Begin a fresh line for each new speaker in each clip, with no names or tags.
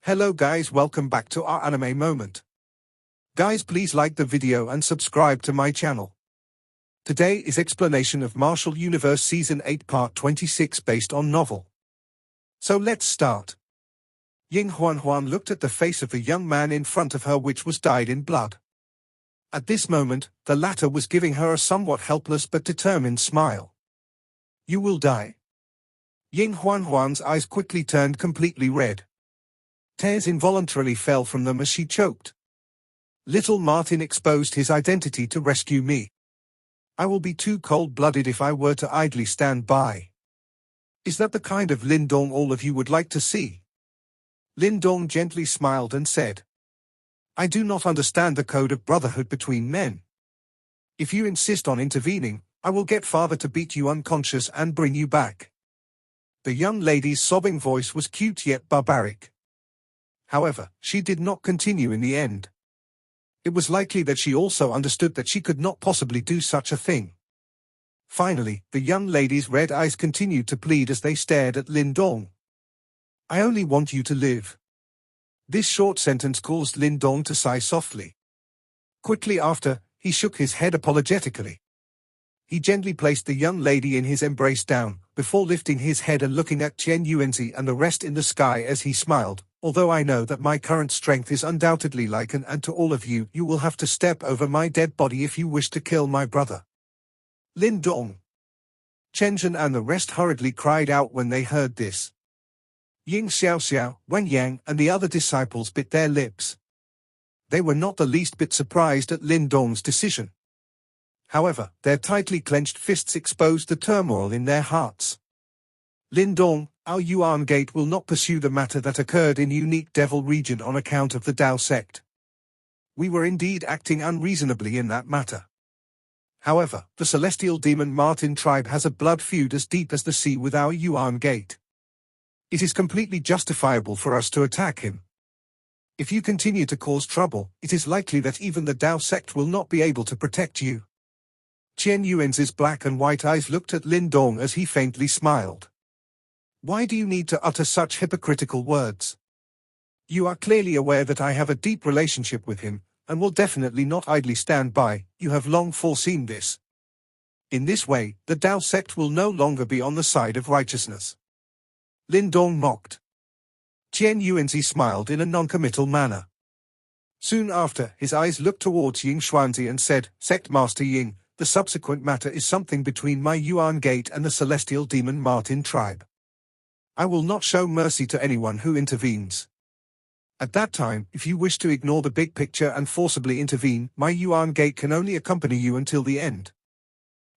Hello guys, welcome back to our anime moment. Guys, please like the video and subscribe to my channel. Today is explanation of Martial Universe Season 8 Part 26 based on novel. So let's start. Ying Huan looked at the face of the young man in front of her, which was dyed in blood. At this moment, the latter was giving her a somewhat helpless but determined smile. You will die. Ying Huan's eyes quickly turned completely red. Tears involuntarily fell from them as she choked. Little Martin exposed his identity to rescue me. I will be too cold-blooded if I were to idly stand by. Is that the kind of Lindong all of you would like to see? Lindong gently smiled and said, I do not understand the code of brotherhood between men. If you insist on intervening, I will get father to beat you unconscious and bring you back. The young lady's sobbing voice was cute yet barbaric. However, she did not continue in the end. It was likely that she also understood that she could not possibly do such a thing. Finally, the young lady's red eyes continued to plead as they stared at Lindong. I only want you to live. This short sentence caused Lindong to sigh softly. Quickly after, he shook his head apologetically. He gently placed the young lady in his embrace down, before lifting his head and looking at Chen Yuanzi and the rest in the sky as he smiled. Although I know that my current strength is undoubtedly like and to all of you, you will have to step over my dead body if you wish to kill my brother. Lindong. Chen Zhen and the rest hurriedly cried out when they heard this. Ying Xiaoxiao, Wen Yang, and the other disciples bit their lips. They were not the least bit surprised at Lindong's decision. However, their tightly clenched fists exposed the turmoil in their hearts. Lindong, our Yuan Gate will not pursue the matter that occurred in Unique Devil region on account of the Dao sect. We were indeed acting unreasonably in that matter. However, the Celestial Demon Martin tribe has a blood feud as deep as the sea with our Yuan Gate. It is completely justifiable for us to attack him. If you continue to cause trouble, it is likely that even the Dao sect will not be able to protect you. Chen Yuanzi's black and white eyes looked at Lindong as he faintly smiled. Why do you need to utter such hypocritical words? You are clearly aware that I have a deep relationship with him, and will definitely not idly stand by. You have long foreseen this. In this way, the Dao sect will no longer be on the side of righteousness. Lindong mocked. Chen Yuanzi smiled in a non-committal manner. Soon after, his eyes looked towards Ying Xuanzi and said, Sect Master Ying, the subsequent matter is something between my Yuan Gate and the Celestial Demon Martin tribe. I will not show mercy to anyone who intervenes. At that time, if you wish to ignore the big picture and forcibly intervene, my Yuan Gate can only accompany you until the end.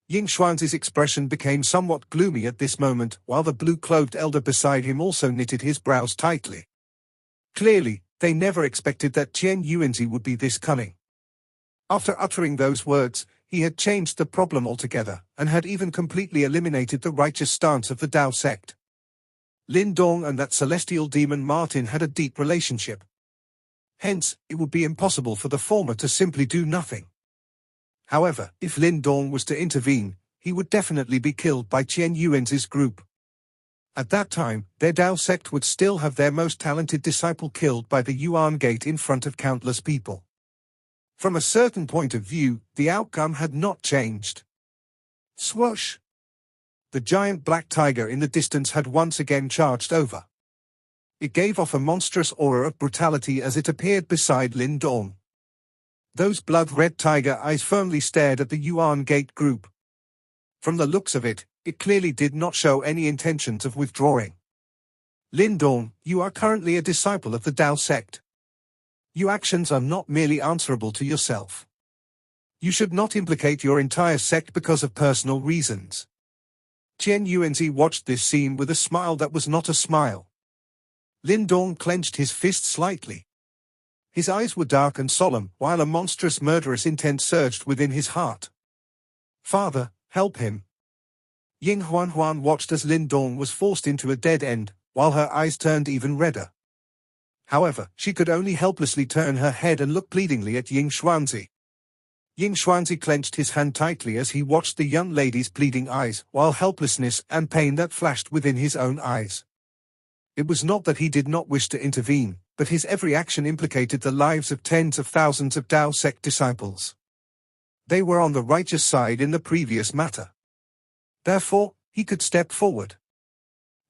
Ying Xuanzi's expression became somewhat gloomy at this moment, while the blue-clothed elder beside him also knitted his brows tightly. Clearly, they never expected that Chen Yuanzi would be this cunning. After uttering those words, he had changed the problem altogether, and had even completely eliminated the righteous stance of the Dao sect. Lindong and that celestial demon Martin had a deep relationship. Hence, it would be impossible for the former to simply do nothing. However, if Lindong was to intervene, he would definitely be killed by Chen Yuanzi's group. At that time, their Dao sect would still have their most talented disciple killed by the Yuan Gate in front of countless people. From a certain point of view, the outcome had not changed. Swoosh! The giant black tiger in the distance had once again charged over. It gave off a monstrous aura of brutality as it appeared beside Lindong. Those blood-red tiger eyes firmly stared at the Yuan Gate group. From the looks of it, it clearly did not show any intentions of withdrawing. Lindong, you are currently a disciple of the Dao sect. Your actions are not merely answerable to yourself. You should not implicate your entire sect because of personal reasons. Chen Yuanzi watched this scene with a smile that was not a smile. Lindong clenched his fist slightly. His eyes were dark and solemn, while a monstrous murderous intent surged within his heart. Father, help him. Ying Huan watched as Lindong was forced into a dead end, while her eyes turned even redder. However, she could only helplessly turn her head and look pleadingly at Ying Xuanzi. Ying Xuanzi clenched his hand tightly as he watched the young lady's pleading eyes, while helplessness and pain that flashed within his own eyes. It was not that he did not wish to intervene, but his every action implicated the lives of tens of thousands of Tao sect disciples. They were on the righteous side in the previous matter. Therefore, he could step forward.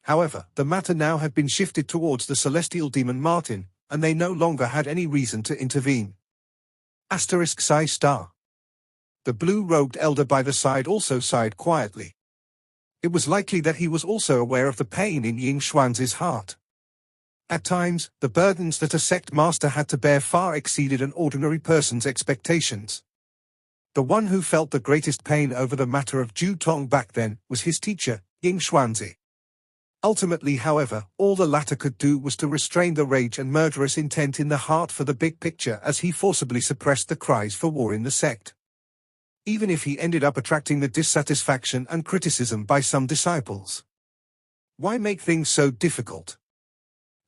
However, the matter now had been shifted towards the celestial demon Martin, and they no longer had any reason to intervene. Psi star. The blue-robed elder by the side also sighed quietly. It was likely that he was also aware of the pain in Ying Xuanzi's heart. At times, the burdens that a sect master had to bear far exceeded an ordinary person's expectations. The one who felt the greatest pain over the matter of Ju Tong back then was his teacher, Ying Xuanzi. Ultimately, however, all the latter could do was to restrain the rage and murderous intent in the heart for the big picture as he forcibly suppressed the cries for war in the sect. Even if he ended up attracting the dissatisfaction and criticism by some disciples. Why make things so difficult?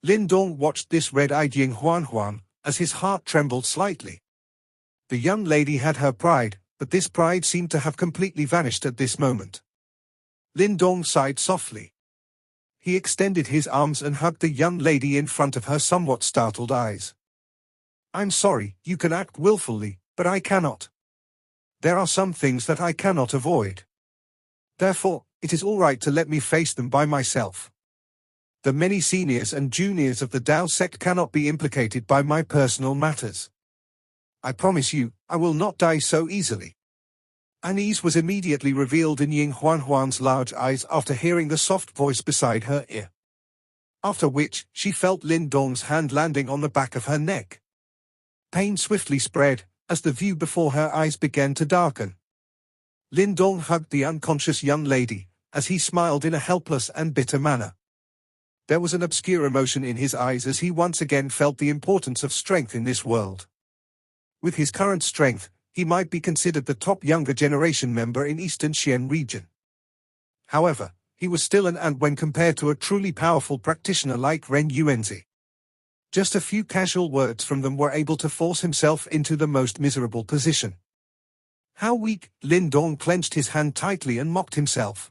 Lin Dong watched this red-eyed Ying Huan as his heart trembled slightly. The young lady had her pride, but this pride seemed to have completely vanished at this moment. Lin Dong sighed softly. He extended his arms and hugged the young lady in front of her somewhat startled eyes. I'm sorry, you can act willfully, but I cannot. There are some things that I cannot avoid. Therefore, it is all right to let me face them by myself. The many seniors and juniors of the Tao sect cannot be implicated by my personal matters. I promise you, I will not die so easily. Unease was immediately revealed in Ying Huan's large eyes after hearing the soft voice beside her ear. After which, she felt Lin Dong's hand landing on the back of her neck. Pain swiftly spread, as the view before her eyes began to darken. Lin Dong hugged the unconscious young lady, as he smiled in a helpless and bitter manner. There was an obscure emotion in his eyes as he once again felt the importance of strength in this world. With his current strength, he might be considered the top younger generation member in Eastern Xian region. However, he was still an ant when compared to a truly powerful practitioner like Ren Yuanzi. Just a few casual words from them were able to force himself into the most miserable position. How weak! Lin Dong clenched his hand tightly and mocked himself.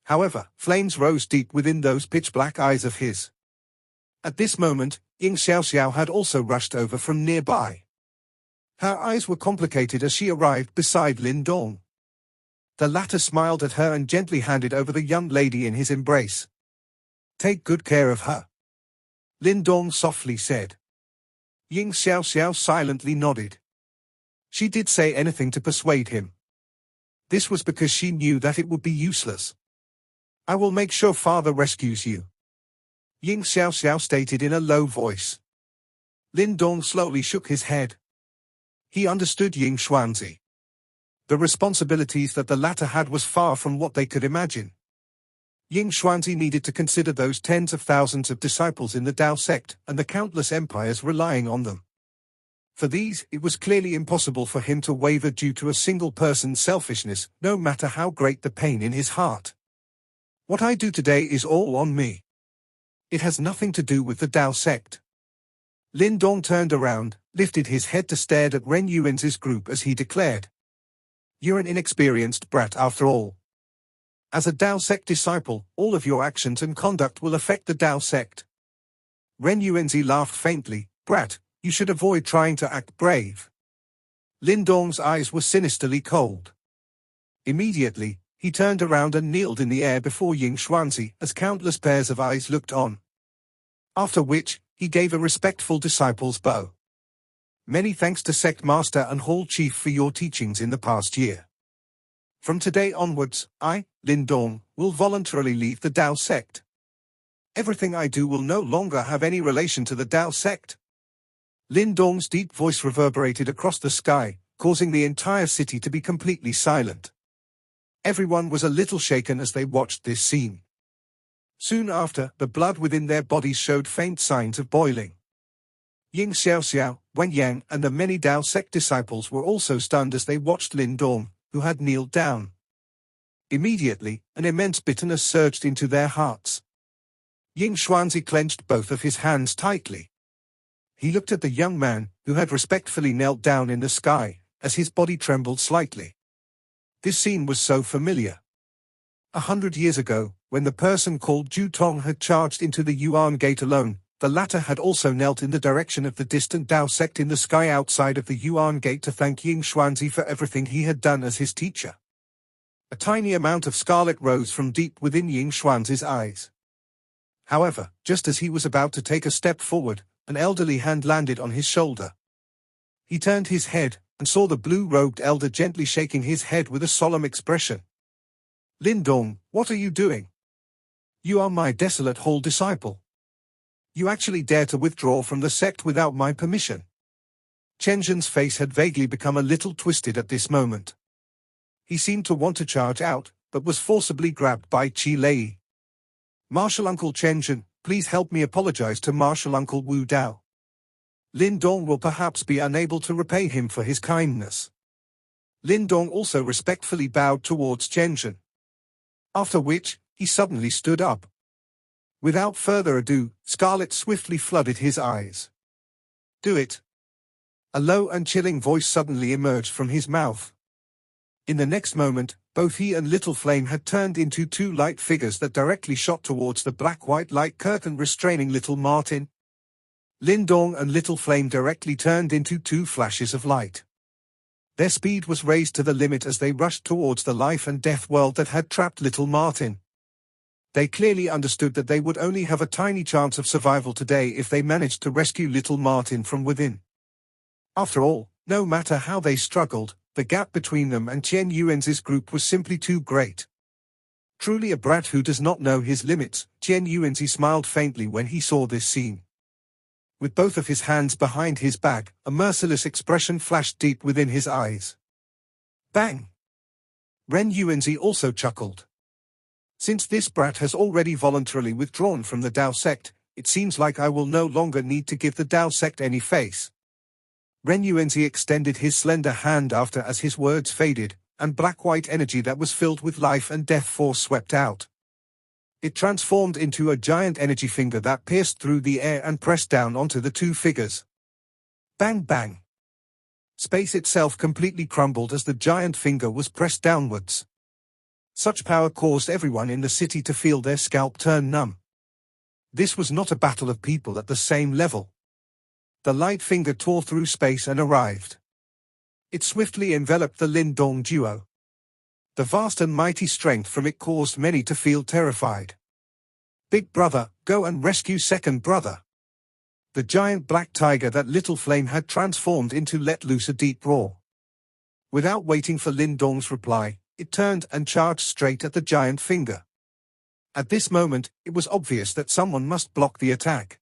However, flames rose deep within those pitch-black eyes of his. At this moment, Ying Xiaoxiao had also rushed over from nearby. Her eyes were complicated as she arrived beside Lin Dong. The latter smiled at her and gently handed over the young lady in his embrace. Take good care of her. Lin Dong softly said. Ying Xiaoxiao silently nodded. She did say anything to persuade him. This was because she knew that it would be useless. I will make sure father rescues you. Ying Xiaoxiao stated in a low voice. Lin Dong slowly shook his head. He understood Ying Xuanzi. The responsibilities that the latter had was far from what they could imagine. Ying Xuanzi needed to consider those tens of thousands of disciples in the Tao sect and the countless empires relying on them. For these, it was clearly impossible for him to waver due to a single person's selfishness, no matter how great the pain in his heart. What I do today is all on me. It has nothing to do with the Tao sect. Lin Dong turned around, lifted his head to stare at Ren Yuanzi's group as he declared. You're an inexperienced brat after all. As a Tao sect disciple, all of your actions and conduct will affect the Tao sect. Ren Yuanzi laughed faintly. Brat, you should avoid trying to act brave. Lin Dong's eyes were sinisterly cold. Immediately, he turned around and kneeled in the air before Ying Xuanzi as countless pairs of eyes looked on. After which, he gave a respectful disciple's bow. Many thanks to Sect Master and Hall Chief for your teachings in the past year. From today onwards, I, Lin Dong, will voluntarily leave the Tao sect. Everything I do will no longer have any relation to the Tao sect. Lin Dong's deep voice reverberated across the sky, causing the entire city to be completely silent. Everyone was a little shaken as they watched this scene. Soon after, the blood within their bodies showed faint signs of boiling. Ying Xiaoxiao, Wen Yang and the many Tao sect disciples were also stunned as they watched Lin Dong, who had kneeled down. Immediately, an immense bitterness surged into their hearts. Ying Xuanzi clenched both of his hands tightly. He looked at the young man, who had respectfully knelt down in the sky, as his body trembled slightly. This scene was so familiar. 100 years ago, when the person called Ju Tong had charged into the Yuan Gate alone, The latter had also knelt in the direction of the distant Dao sect in the sky outside of the Yuan Gate to thank Ying Xuanzi for everything he had done as his teacher. A tiny amount of scarlet rose from deep within Ying Xuanzi's eyes. However, just as he was about to take a step forward, an elderly hand landed on his shoulder. He turned his head, and saw the blue-robed elder gently shaking his head with a solemn expression. "Lin Dong, what are you doing? You are my desolate hall disciple. You actually dare to withdraw from the sect without my permission." Chen Zhen's face had vaguely become a little twisted at this moment. He seemed to want to charge out, but was forcibly grabbed by Qi Lei. "Martial Uncle Chen Zhen, please help me apologize to Martial Uncle Wu Dao. Lin Dong will perhaps be unable to repay him for his kindness." Lin Dong also respectfully bowed towards Chen Zhen. After which, he suddenly stood up. Without further ado, scarlet swiftly flooded his eyes. "Do it." A low and chilling voice suddenly emerged from his mouth. In the next moment, both he and Little Flame had turned into two light figures that directly shot towards the black-white light curtain restraining Little Martin. Lin Dong and Little Flame directly turned into two flashes of light. Their speed was raised to the limit as they rushed towards the life and death world that had trapped Little Martin. They clearly understood that they would only have a tiny chance of survival today if they managed to rescue Little Martin from within. After all, no matter how they struggled, the gap between them and Chen Yuanzi's group was simply too great. Truly a brat who does not know his limits, Chen Yuanzi smiled faintly when he saw this scene. With both of his hands behind his back, a merciless expression flashed deep within his eyes. Bang! Ren Yuanzi also chuckled. "Since this brat has already voluntarily withdrawn from the Dao sect, it seems like I will no longer need to give the Dao sect any face." Ren Yuanzi extended his slender hand after as his words faded, and black-white energy that was filled with life and death force swept out. It transformed into a giant energy finger that pierced through the air and pressed down onto the two figures. Bang bang! Space itself completely crumbled as the giant finger was pressed downwards. Such power caused everyone in the city to feel their scalp turn numb. This was not a battle of people at the same level. The light finger tore through space and arrived. It swiftly enveloped the Lin Dong duo. The vast and mighty strength from it caused many to feel terrified. "Big brother, go and rescue second brother." The giant black tiger that Little Flame had transformed into let loose a deep roar. Without waiting for Lin Dong's reply, it turned and charged straight at the giant finger. At this moment, it was obvious that someone must block the attack.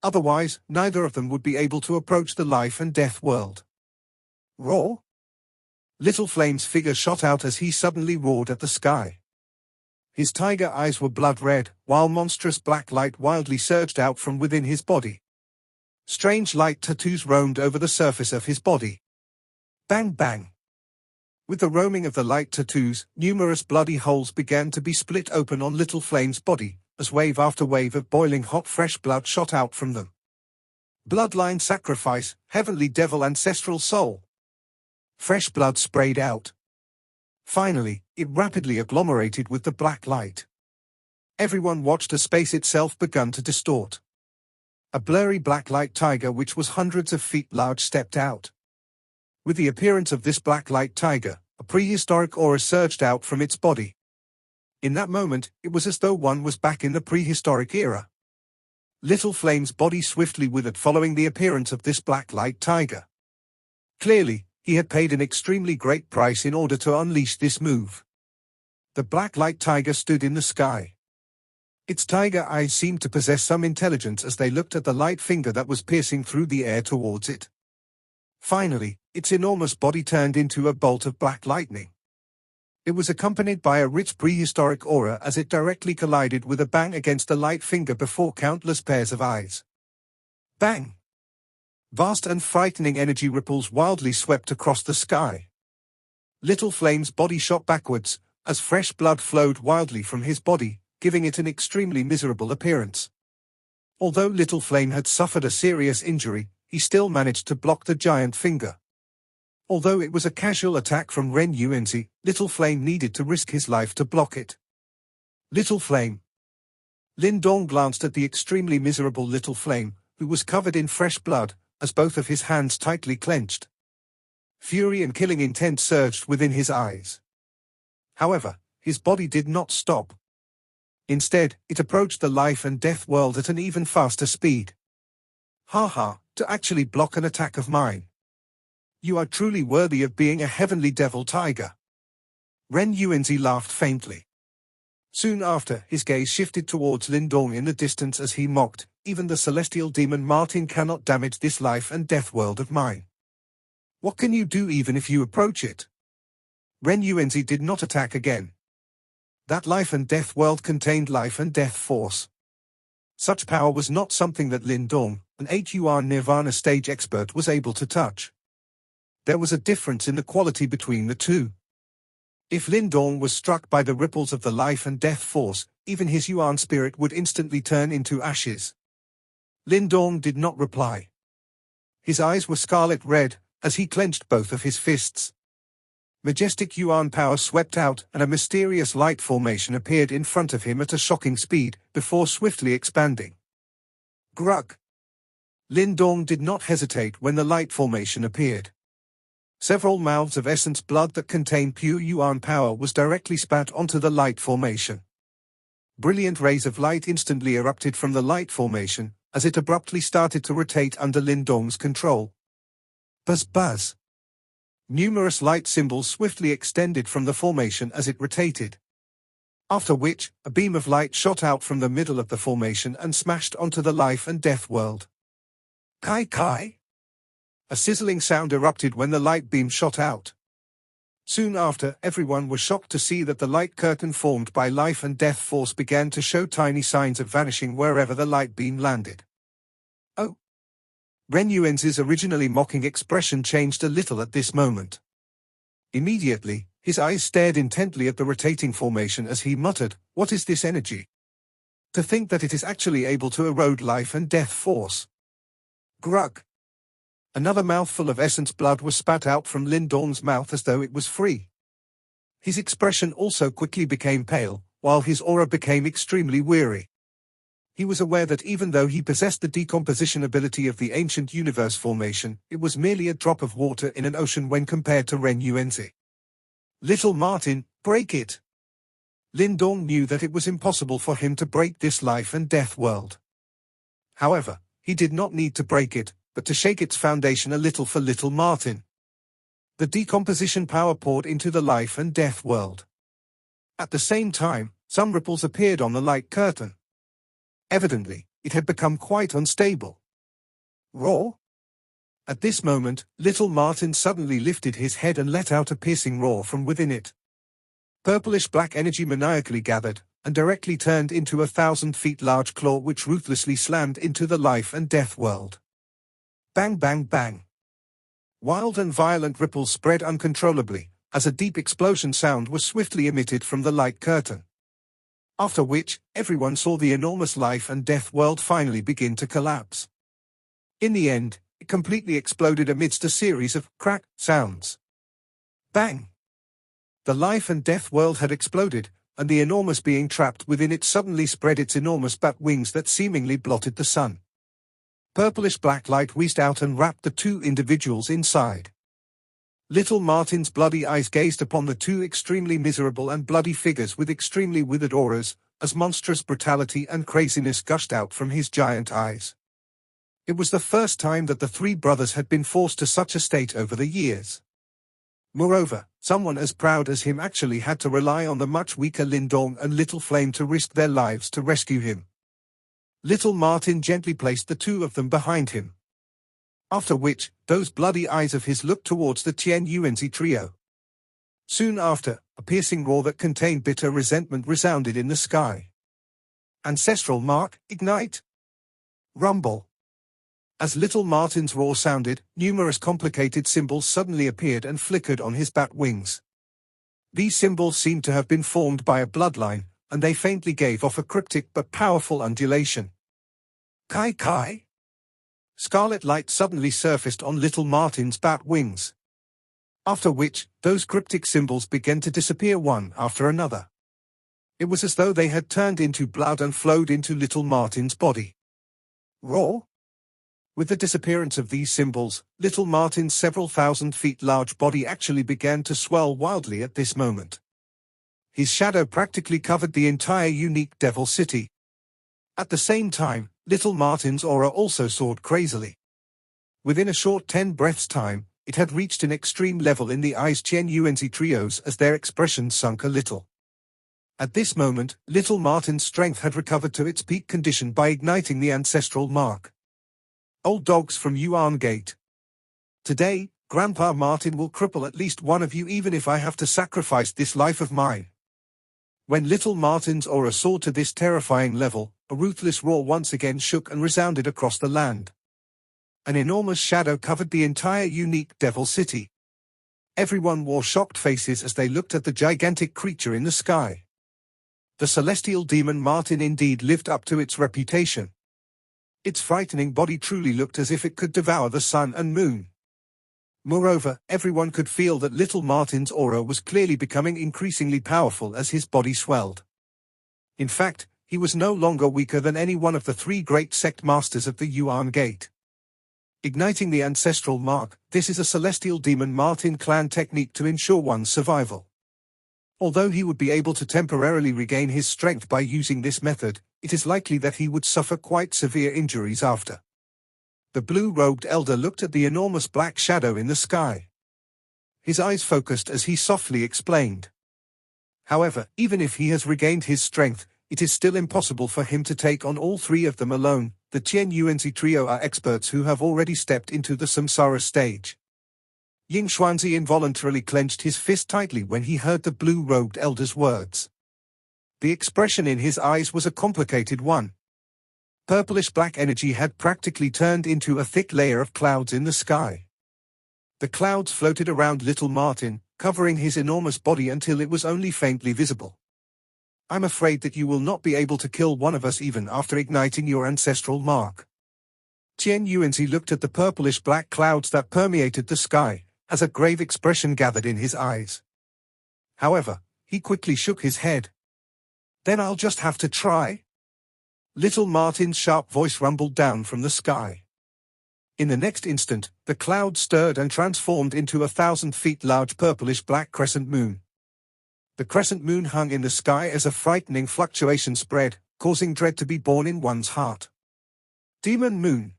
Otherwise, neither of them would be able to approach the life and death world. Roar! Little Flame's figure shot out as he suddenly roared at the sky. His tiger eyes were blood red, while monstrous black light wildly surged out from within his body. Strange light tattoos roamed over the surface of his body. Bang bang! With the roaming of the light tattoos, numerous bloody holes began to be split open on Little Flame's body, as wave after wave of boiling hot fresh blood shot out from them. Bloodline sacrifice, heavenly devil ancestral soul. Fresh blood sprayed out. Finally, it rapidly agglomerated with the black light. Everyone watched as space itself began to distort. A blurry black light tiger which was hundreds of feet large stepped out. With the appearance of this black light tiger, a prehistoric aura surged out from its body. In that moment, it was as though one was back in the prehistoric era. Little Flame's body swiftly withered following the appearance of this black light tiger. Clearly, he had paid an extremely great price in order to unleash this move. The black light tiger stood in the sky. Its tiger eyes seemed to possess some intelligence as they looked at the light finger that was piercing through the air towards it. Finally, its enormous body turned into a bolt of black lightning. It was accompanied by a rich prehistoric aura as it directly collided with a bang against the light finger before countless pairs of eyes. Bang! Vast and frightening energy ripples wildly swept across the sky. Little Flame's body shot backwards, as fresh blood flowed wildly from his body, giving it an extremely miserable appearance. Although Little Flame had suffered a serious injury, he still managed to block the giant finger. Although it was a casual attack from Ren Yuanzi, Little Flame needed to risk his life to block it. Little Flame! Lin Dong glanced at the extremely miserable little flame, who was covered in fresh blood, as both of his hands tightly clenched. Fury and killing intent surged within his eyes. However, his body did not stop. Instead, it approached the life and death world at an even faster speed. Ha, to actually block an attack of mine. You are truly worthy of being a heavenly devil tiger. Ren Yuanzi laughed faintly. Soon after, his gaze shifted towards Lin Dong in the distance as he mocked, even the celestial demon Martin cannot damage this life and death world of mine. What can you do even if you approach it? Ren Yuanzi did not attack again. That life and death world contained life and death force. Such power was not something that Lin Dong, an 8 Nirvana stage expert, was able to touch. There was a difference in the quality between the two. If Lin Dong was struck by the ripples of the life and death force, even his Yuan spirit would instantly turn into ashes. Lin Dong did not reply. His eyes were scarlet red, as he clenched both of his fists. Majestic Yuan power swept out, and a mysterious light formation appeared in front of him at a shocking speed, before swiftly expanding. Grug! Lin Dong did not hesitate when the light formation appeared. Several mouths of essence blood that contained pure Yuan power was directly spat onto the light formation. Brilliant rays of light instantly erupted from the light formation, as it abruptly started to rotate under Lin Dong's control. Buzz buzz. Numerous light symbols swiftly extended from the formation as it rotated. After which, a beam of light shot out from the middle of the formation and smashed onto the life and death world. Kai Kai? A sizzling sound erupted when the light beam shot out. Soon after, everyone was shocked to see that the light curtain formed by life and death force began to show tiny signs of vanishing wherever the light beam landed. Oh! Ren Yuanzi's originally mocking expression changed a little at this moment. Immediately, his eyes stared intently at the rotating formation as he muttered, "What is this energy? To think that it is actually able to erode life and death force." Grug! Another mouthful of essence blood was spat out from Lin Dong's mouth as though it was free. His expression also quickly became pale, while his aura became extremely weary. He was aware that even though he possessed the decomposition ability of the ancient universe formation, it was merely a drop of water in an ocean when compared to Ren Yuanzi. Little Martin, break it! Lin Dong knew that it was impossible for him to break this life and death world. However, he did not need to break it, but to shake its foundation a little for little Martin. The decomposition power poured into the life and death world. At the same time, some ripples appeared on the light curtain. Evidently, it had become quite unstable. Roar! At this moment, little Martin suddenly lifted his head and let out a piercing roar from within it. Purplish-black energy maniacally gathered, and directly turned into a 1,000 feet large claw which ruthlessly slammed into the life and death world. Bang bang bang. Wild and violent ripples spread uncontrollably, as a deep explosion sound was swiftly emitted from the light curtain. After which, everyone saw the enormous life and death world finally begin to collapse. In the end, it completely exploded amidst a series of crack sounds. Bang! The life and death world had exploded, and the enormous being trapped within it suddenly spread its enormous bat wings that seemingly blotted the sun. Purplish-black light whizzed out and wrapped the two individuals inside. Little Martin's bloody eyes gazed upon the two extremely miserable and bloody figures with extremely withered auras, as monstrous brutality and craziness gushed out from his giant eyes. It was the first time that the three brothers had been forced to such a state over the years. Moreover, someone as proud as him actually had to rely on the much weaker Lin Dong and Little Flame to risk their lives to rescue him. Little Martin gently placed the two of them behind him. After which, those bloody eyes of his looked towards the Tian Yuanzi trio. Soon after, a piercing roar that contained bitter resentment resounded in the sky. Ancestral mark, ignite! Rumble! As Little Martin's roar sounded, numerous complicated symbols suddenly appeared and flickered on his bat wings. These symbols seemed to have been formed by a bloodline, and they faintly gave off a cryptic but powerful undulation. Kai Kai! Scarlet light suddenly surfaced on Little Martin's bat wings. After which, those cryptic symbols began to disappear one after another. It was as though they had turned into blood and flowed into little Martin's body. Raw? With the disappearance of these symbols, little Martin's several thousand feet large body actually began to swell wildly at this moment. His shadow practically covered the entire unique Devil City. At the same time, little Martin's aura also soared crazily. Within a short 10 breaths time, it had reached an extreme level in the eyes Chen Yuanzi trios as their expressions sunk a little. At this moment, little Martin's strength had recovered to its peak condition by igniting the ancestral mark. Old dogs from Yuan Gate. Today, Grandpa Martin will cripple at least one of you even if I have to sacrifice this life of mine. When little Martin's aura soared to this terrifying level, a ruthless roar once again shook and resounded across the land. An enormous shadow covered the entire unique Devil City. Everyone wore shocked faces as they looked at the gigantic creature in the sky. The celestial demon Martin indeed lived up to its reputation. Its frightening body truly looked as if it could devour the sun and moon. Moreover, everyone could feel that little Martin's aura was clearly becoming increasingly powerful as his body swelled. In fact, he was no longer weaker than any one of the three great sect masters of the Yuan Gate. Igniting the ancestral mark, this is a celestial demon Martin clan technique to ensure one's survival. Although he would be able to temporarily regain his strength by using this method, it is likely that he would suffer quite severe injuries after. The blue-robed elder looked at the enormous black shadow in the sky. His eyes focused as he softly explained. However, even if he has regained his strength, it is still impossible for him to take on all three of them alone. The Chen Yuanzi trio are experts who have already stepped into the samsara stage. Ying Xuanzi involuntarily clenched his fist tightly when he heard the blue-robed elder's words. The expression in his eyes was a complicated one. Purplish-black energy had practically turned into a thick layer of clouds in the sky. The clouds floated around little Martin, covering his enormous body until it was only faintly visible. I'm afraid that you will not be able to kill one of us even after igniting your ancestral mark. Chen Yuanzi looked at the purplish-black clouds that permeated the sky, as a grave expression gathered in his eyes. However, he quickly shook his head. Then I'll just have to try. Little Martin's sharp voice rumbled down from the sky. In the next instant, the cloud stirred and transformed into a 1,000 feet large purplish-black crescent moon. The crescent moon hung in the sky as a frightening fluctuation spread, causing dread to be born in one's heart. Demon Moon.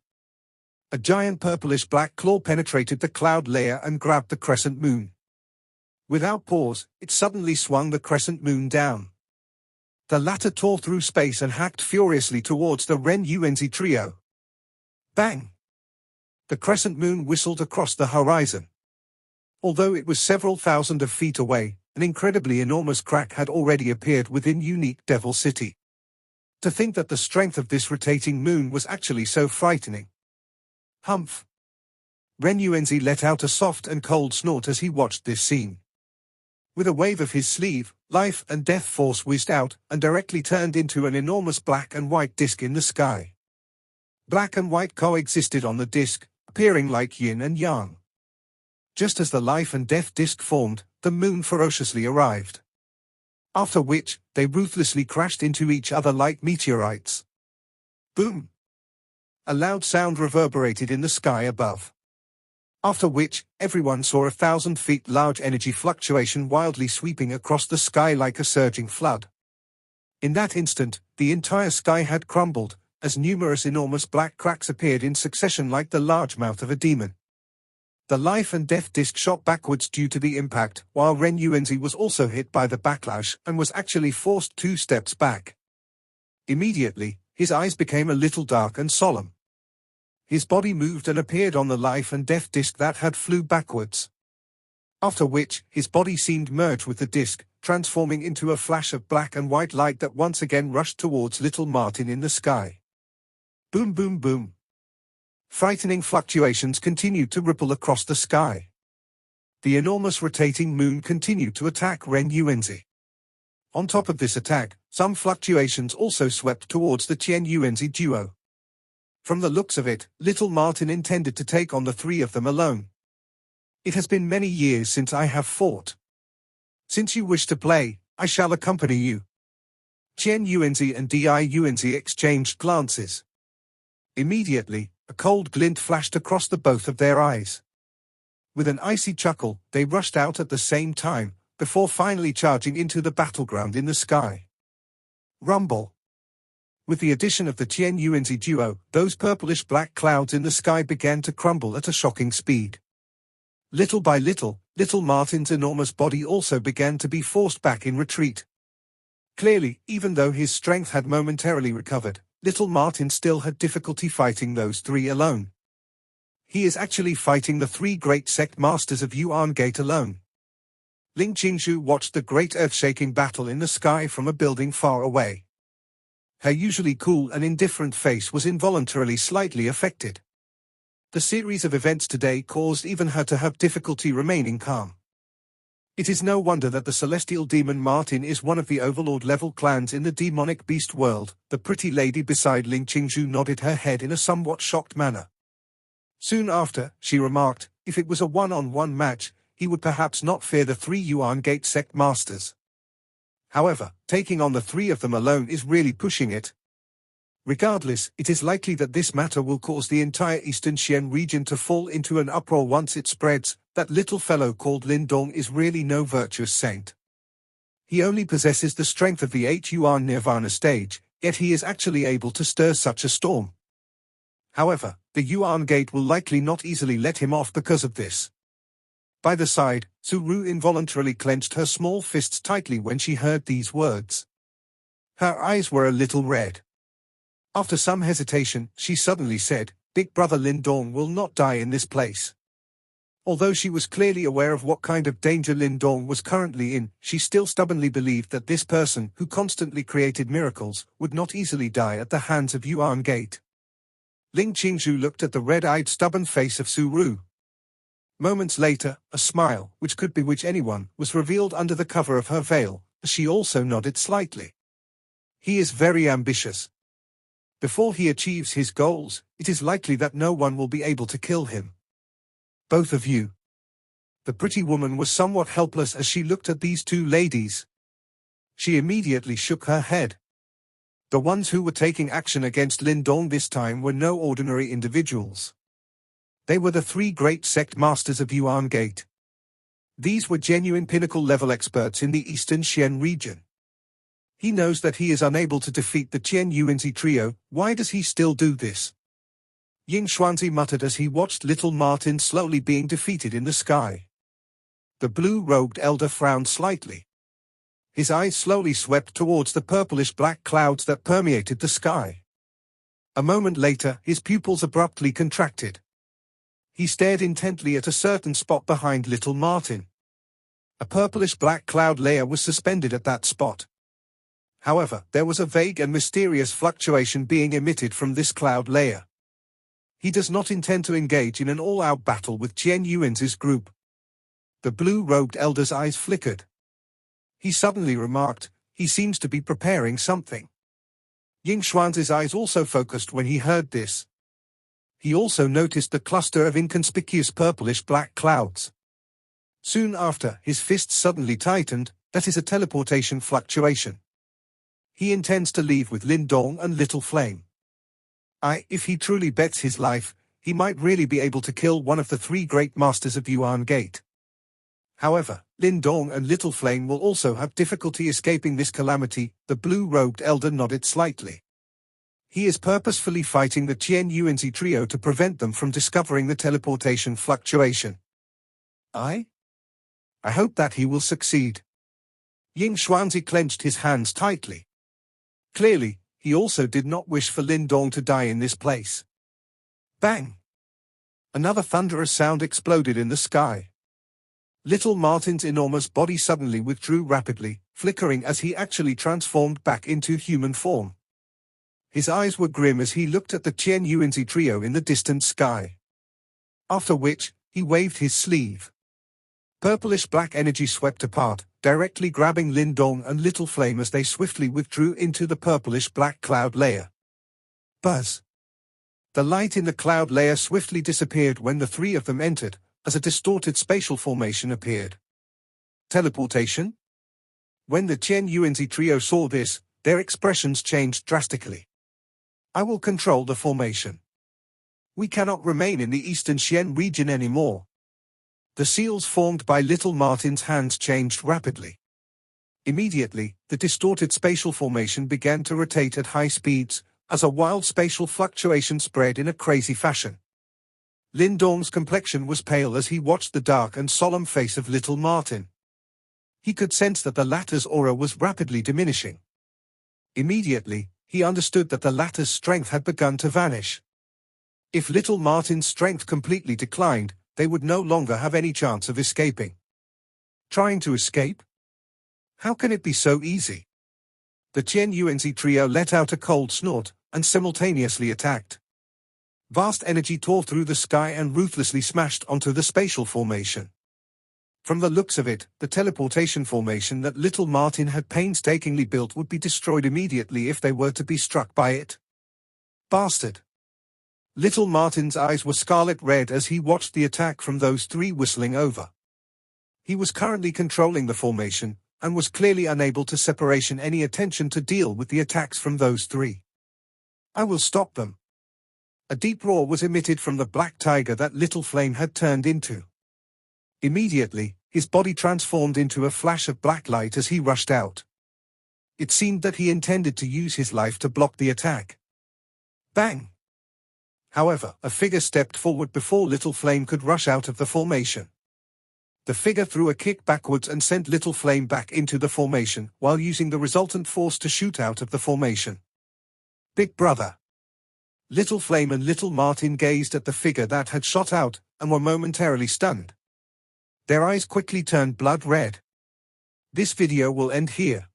A giant purplish-black claw penetrated the cloud layer and grabbed the crescent moon. Without pause, it suddenly swung the crescent moon down. The latter tore through space and hacked furiously towards the Ren Yuanzi trio. Bang! The crescent moon whistled across the horizon. Although it was several thousand of feet away, an incredibly enormous crack had already appeared within unique Devil City. To think that the strength of this rotating moon was actually so frightening. Humph! Ren Yuanzi let out a soft and cold snort as he watched this scene. With a wave of his sleeve, life and death force whizzed out and directly turned into an enormous black and white disk in the sky. Black and white coexisted on the disk, appearing like yin and yang. Just as the life and death disk formed, the moon ferociously arrived. After which, they ruthlessly crashed into each other like meteorites. Boom! A loud sound reverberated in the sky above. After which, everyone saw 1,000 feet large energy fluctuation wildly sweeping across the sky like a surging flood. In that instant, the entire sky had crumbled, as numerous enormous black cracks appeared in succession like the large mouth of a demon. The life and death disk shot backwards due to the impact, while Ren Yuanzi was also hit by the backlash and was actually forced 2 steps back. Immediately, his eyes became a little dark and solemn. His body moved and appeared on the life and death disk that had flew backwards. After which, his body seemed merged with the disk, transforming into a flash of black and white light that once again rushed towards little Martin in the sky. Boom boom boom. Frightening fluctuations continued to ripple across the sky. The enormous rotating moon continued to attack Ren Yuanzi. On top of this attack, some fluctuations also swept towards the Chen Yuanzi duo. From the looks of it, little Martin intended to take on the 3 of them alone. It has been many years since I have fought. Since you wish to play, I shall accompany you. Chen Yuanzi and Di Yuanzi exchanged glances. Immediately, a cold glint flashed across the both of their eyes. With an icy chuckle, they rushed out at the same time, before finally charging into the battleground in the sky. Rumble. With the addition of the Chen Yuanzi duo, those purplish-black clouds in the sky began to crumble at a shocking speed. Little by little, little Martin's enormous body also began to be forced back in retreat. Clearly, even though his strength had momentarily recovered, little Martin still had difficulty fighting those three alone. He is actually fighting the three great sect masters of Yuan Gate alone. Ling Qingzhu watched the great earth-shaking battle in the sky from a building far away. Her usually cool and indifferent face was involuntarily slightly affected. The series of events today caused even her to have difficulty remaining calm. It is no wonder that the celestial demon Martin is one of the overlord-level clans in the demonic beast world. The pretty lady beside Ling Qingzhu nodded her head in a somewhat shocked manner. Soon after, she remarked, if it was a one-on-one match, he would perhaps not fear the three Yuan Gate sect masters. However, taking on the three of them alone is really pushing it. Regardless, it is likely that this matter will cause the entire Eastern Xian region to fall into an uproar once it spreads. That little fellow called Lin Dong is really no virtuous saint. He only possesses the strength of the 8 Yuan Nirvana stage, yet he is actually able to stir such a storm. However, the Yuan Gate will likely not easily let him off because of this. By the side, Su Ru involuntarily clenched her small fists tightly when she heard these words. Her eyes were a little red. After some hesitation, she suddenly said, Big brother Lin Dong will not die in this place. Although she was clearly aware of what kind of danger Lin Dong was currently in, she still stubbornly believed that this person, who constantly created miracles, would not easily die at the hands of Yuan Gate. Ling Qingzhu looked at the red-eyed stubborn face of Su Ru. Moments later, a smile, which could bewitch anyone, was revealed under the cover of her veil, as she also nodded slightly. He is very ambitious. Before he achieves his goals, it is likely that no one will be able to kill him. Both of you. The pretty woman was somewhat helpless as she looked at these two ladies. She immediately shook her head. The ones who were taking action against Lin Dong this time were no ordinary individuals. They were the three great sect masters of Yuan Gate. These were genuine pinnacle-level experts in the Eastern Xian region. He knows that he is unable to defeat the Chen Yuanzi trio. Why does he still do this? Ying Xuanzi muttered as he watched little Martin slowly being defeated in the sky. The blue-robed elder frowned slightly. His eyes slowly swept towards the purplish-black clouds that permeated the sky. A moment later, his pupils abruptly contracted. He stared intently at a certain spot behind little Martin. A purplish-black cloud layer was suspended at that spot. However, there was a vague and mysterious fluctuation being emitted from this cloud layer. He does not intend to engage in an all-out battle with Chen Yuanzi's group. The blue-robed elder's eyes flickered. He suddenly remarked, he seems to be preparing something. Ying Xuanzi's eyes also focused when he heard this. He also noticed the cluster of inconspicuous purplish-black clouds. Soon after, his fists suddenly tightened. That is a teleportation fluctuation. He intends to leave with Lin Dong and Little Flame. If he truly bets his life, he might really be able to kill one of the three great masters of Yuan Gate. However, Lin Dong and Little Flame will also have difficulty escaping this calamity. The blue-robed elder nodded slightly. He is purposefully fighting the Chen Yuanzi trio to prevent them from discovering the teleportation fluctuation. I hope that he will succeed. Ying Xuanzi clenched his hands tightly. Clearly, he also did not wish for Lin Dong to die in this place. Bang! Another thunderous sound exploded in the sky. Little Martin's enormous body suddenly withdrew rapidly, flickering as he actually transformed back into human form. His eyes were grim as he looked at the Chen Yuanzi trio in the distant sky. After which, he waved his sleeve. Purplish-black energy swept apart, directly grabbing Lin Dong and Little Flame as they swiftly withdrew into the purplish-black cloud layer. Buzz! The light in the cloud layer swiftly disappeared when the three of them entered, as a distorted spatial formation appeared. Teleportation? When the Chen Yuanzi trio saw this, Their expressions changed drastically. I will control the formation. We cannot remain in the eastern Xian region anymore. The seals formed by Little Martin's hands changed rapidly. Immediately, the distorted spatial formation began to rotate at high speeds, as a wild spatial fluctuation spread in a crazy fashion. Lin Dong's complexion was pale as he watched the dark and solemn face of Little Martin. He could sense that the latter's aura was rapidly diminishing. Immediately, he understood that the latter's strength had begun to vanish. If Little Martin's strength completely declined, they would no longer have any chance of escaping. Trying to escape? How can it be so easy? The Chen Yuanzi trio let out a cold snort, and simultaneously attacked. Vast energy tore through the sky and ruthlessly smashed onto the spatial formation. From the looks of it, the teleportation formation that Little Martin had painstakingly built would be destroyed immediately if they were to be struck by it. Bastard! Little Martin's eyes were scarlet red as he watched the attack from those three whistling over. He was currently controlling the formation, and was clearly unable to separation any attention to deal with the attacks from those three. I will stop them. A deep roar was emitted from the black tiger that Little Flame had turned into. Immediately, his body transformed into a flash of black light as he rushed out. It seemed that he intended to use his life to block the attack. Bang! However, a figure stepped forward before Little Flame could rush out of the formation. The figure threw a kick backwards and sent Little Flame back into the formation, while using the resultant force to shoot out of the formation. Big brother! Little Flame and Little Martin gazed at the figure that had shot out, and were momentarily stunned. Their eyes quickly turned blood red. This video will end here.